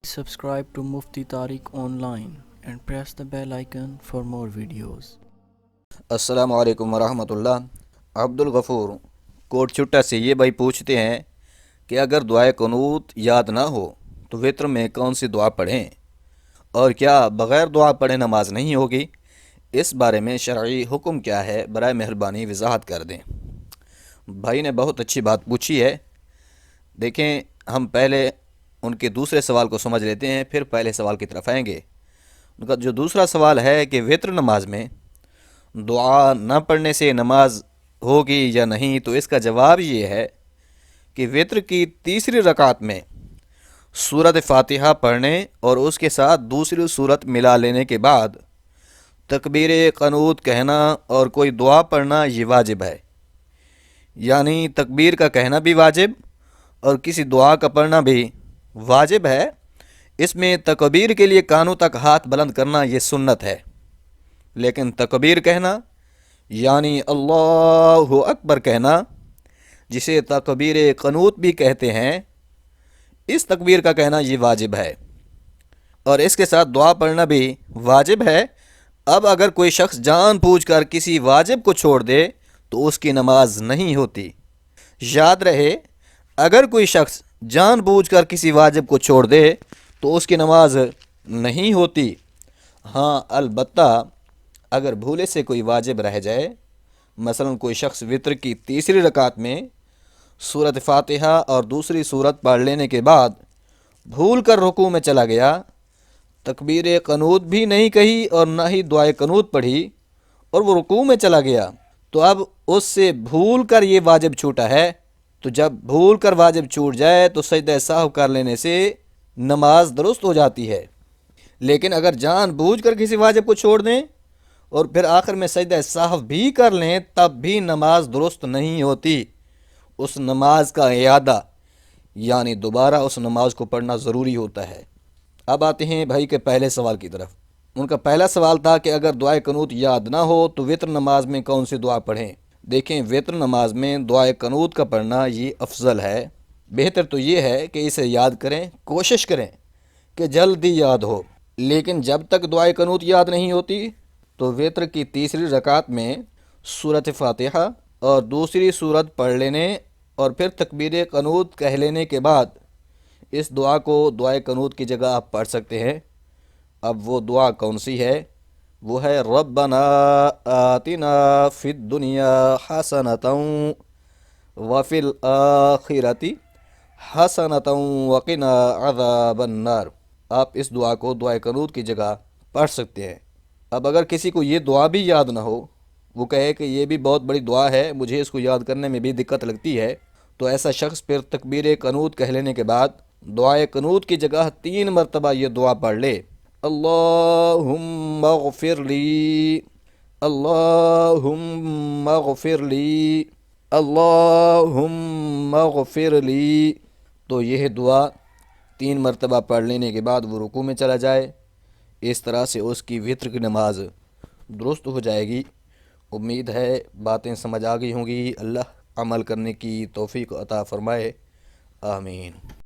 Subscribe to Mufti Tariq Online and press the bell icon for more videos. अस्सलाम वालेकुम वरहमतुल्लाह। Abdul Ghafoor coat चुट्टा से ये भाई पूछते हैं कि अगर दुआए कनूत याद ना हो तो वित्र में कौन सी दुआ पढ़ें और क्या बग़ैर दुआ पढ़े नमाज नहीं होगी। इस बारे में शरई हुक्म क्या है, बराए मेहरबानी वजाहत कर दें। भाई ने बहुत अच्छी बात पूछी है। देखें, हम पहले उनके दूसरे सवाल को समझ लेते हैं, फिर पहले सवाल की तरफ आएंगे। उनका जो दूसरा सवाल है कि वित्र नमाज में दुआ न पढ़ने से नमाज होगी या नहीं, तो इसका जवाब ये है कि वित्र की तीसरी रकात में सूरत फ़ातिहा पढ़ने और उसके साथ दूसरी सूरत मिला लेने के बाद तकबीर क़नूत कहना और कोई दुआ पढ़ना ये वाजिब है। यानी तकबीर का कहना भी वाजिब और किसी दुआ का पढ़ना भी वाजिब है। इसमें तकबीर के लिए कानों तक हाथ बुलंद करना ये सुन्नत है, लेकिन तकबीर कहना यानी अल्लाहु अकबर कहना, जिसे तकबीर क़नूत भी कहते हैं, इस तकबीर का कहना ये वाजिब है और इसके साथ दुआ पढ़ना भी वाजिब है। अब अगर कोई शख्स जानबूझकर किसी वाजिब को छोड़ दे तो उसकी नमाज नहीं होती। याद रहे, अगर कोई शख्स जानबूझकर किसी वाजिब को छोड़ दे तो उसकी नमाज नहीं होती। हाँ, अलबत्ता अगर भूले से कोई वाजिब रह जाए, मसलन कोई शख्स वित्र की तीसरी रकात में सूरत फ़ातिहा और दूसरी सूरत पढ़ लेने के बाद भूल कर रुकू में चला गया, तकबीर क़नूत भी नहीं कही और ना ही दुआए क़नूत पढ़ी और वो रुकू में चला गया, तो अब उससे भूल कर ये वाजिब छूटा है। तो जब भूल कर वाजिब छूट जाए तो सजदा साहव कर लेने से नमाज दुरुस्त हो जाती है। लेकिन अगर जानबूझकर किसी वाजिब को छोड़ दें और फिर आखिर में सजदा साहव भी कर लें, तब भी नमाज दुरुस्त नहीं होती। उस नमाज का इयादा यानी दोबारा उस नमाज को पढ़ना ज़रूरी होता है। अब आते हैं भाई के पहले सवाल की तरफ। उनका पहला सवाल था कि अगर दुआए क़नूत याद ना हो तो वित्र नमाज में कौन सी दुआ पढ़ें। देखें, वित्र नमाज में दुआए क़नूत का पढ़ना ये अफजल है। बेहतर तो ये है कि इसे याद करें, कोशिश करें कि जल्दी याद हो। लेकिन जब तक दुआए क़नूत याद नहीं होती तो वित्र की तीसरी रकात में सूरत फ़ातिहा और दूसरी सूरत पढ़ लेने और फिर तकबीर क़नूत कह लेने के बाद इस दुआ को दुआए क़नूत की जगह आप पढ़ सकते हैं। अब वो दुआ कौन सी है? वो है रब्बना आतिना फिद दुनिया हसनतन व फिल आखिरति हसनतन व क़िना अज़ाबन नार। आप इस दुआ को दुआए क़नूत की जगह पढ़ सकते हैं। अब अगर किसी को ये दुआ भी याद ना हो, वो कहे कि ये भी बहुत बड़ी दुआ है, मुझे इसको याद करने में भी दिक्कत लगती है, तो ऐसा शख्स फिर तकबीर क़नूत कह लेने के बाद दुआए क़नूत की जगह 3 मरतबा ये दुआ पढ़ ले। अल्लाहुम्मा ग़फ़िरली, अल्लाहुम्मा ग़फ़िरली, अल्लाहुम्मा ग़फ़िरली। तो यह दुआ 3 मरतबा पढ़ लेने के बाद वो रुकू में चला जाए। इस तरह से उसकी वित्र की नमाज दुरुस्त हो जाएगी। उम्मीद है बातें समझ आ गई होंगी। अल्लाह अमल करने की तौफ़ीक़ अता फ़रमाए। आमीन।